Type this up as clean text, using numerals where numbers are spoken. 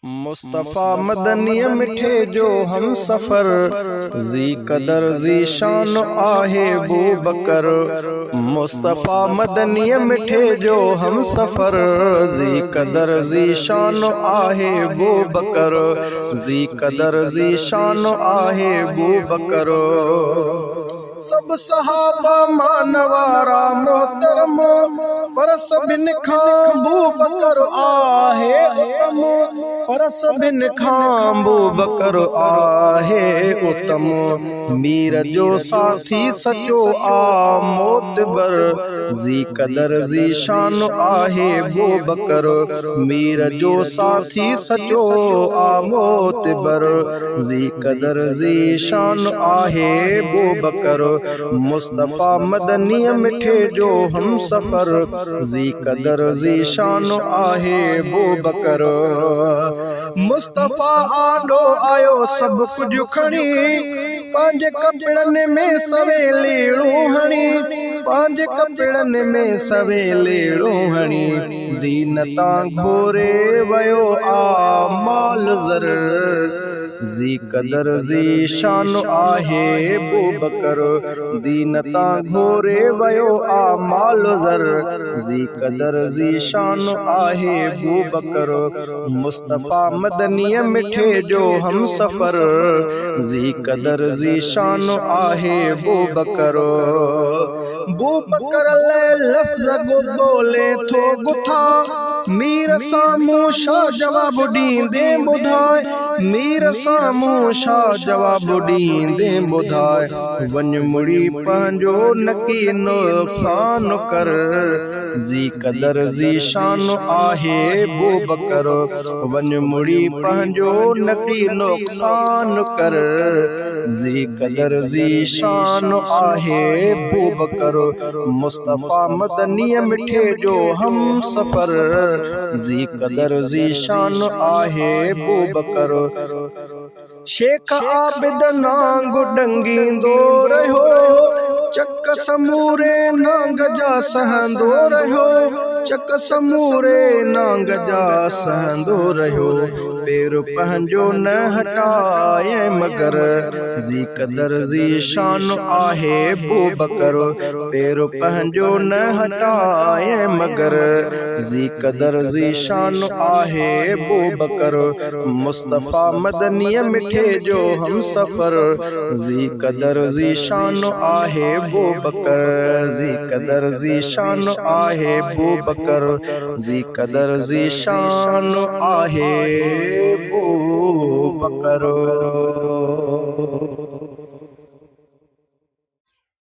मुस्तफ़ा मदनी मिठे जो हम सफ़र, जी कदर जी शान आहे बू बकर। मुस्तफ़ा मदनी मिठे जो हम सफ़र, जी कदर जी शान आहे बू बकर। जी कदर जी शान आहे बू बकर। सब सहाबा मानवारा मोहतरम, पर सभिन खां बू बकर आहे उत्तम। पर सभिन खां बू बकर आहे उत्तम। मीर जो साथी सचो आ मोतबर, जी कदर जी शान आहे बू बकर। मीर जो साथी सचो आ मोतबर, जी कदर जी शान आहे बू बकर। मुस्तफ़ा मदनी मिठे जो हम सफ़र, जी कदर जी शान आहे बू बकर। मुस्तफ़ा आडो आयो सब कुछ खणी, पंहिंजे कपिड़नि में सवेलीड़ू हणी। पंहिंजे कपिड़नि में सवेलीड़ू हणी, दीन तां घोरे वयो आ माल ज़र। जी कदर जी शान आहे बू बकर। दीन तां घोरे वयो आ माल ज़र, जी कदर जी शान आहे बू बकर। मुस्तफ़ा मदनी मिठे जो हम सफ़र, जी कदर जी शान आहे बू बकर। बू बकर लफ़्ज़ बोले थो गुथा, मीर साम्हूं छा जवाब ॾींदे ॿुधाए। मीर साम्हूं छा जवाब ॾींदे ॿुधाए। वञ मुड़ी पंहिंजो नकी नुक़सान कर, जी कदर जी शान आहे बू बकर। वञ मुड़ी पंहिंजो नकी नुक़सान कर, जी कदर जी शान आहे बू बकर। मुस्तफ़ा मदनी मिठे जो हम सफ़र, जी कदर जी शान आहे बू बकर। शेख आबिद नांग डंगींदो रहियो, चक समूरे नांग जा सहंदो रहियो। चक समूरे नांग जा सहंदो रहियो, पेर पंहिंजो न हटाए मगर, जी कदर जी शान आहे बू बकर। पेर पंहिंजो न हटाए मगर, जी कदर जी शान आहे बू बकर। मुस्तफ़ा मदनी मिठे जो हम सफ़र, जी कदर जी शान आहे बू बकर। जी कदर जी शान आहे बू बकर। जी कदर जी शान आहे बू बकर।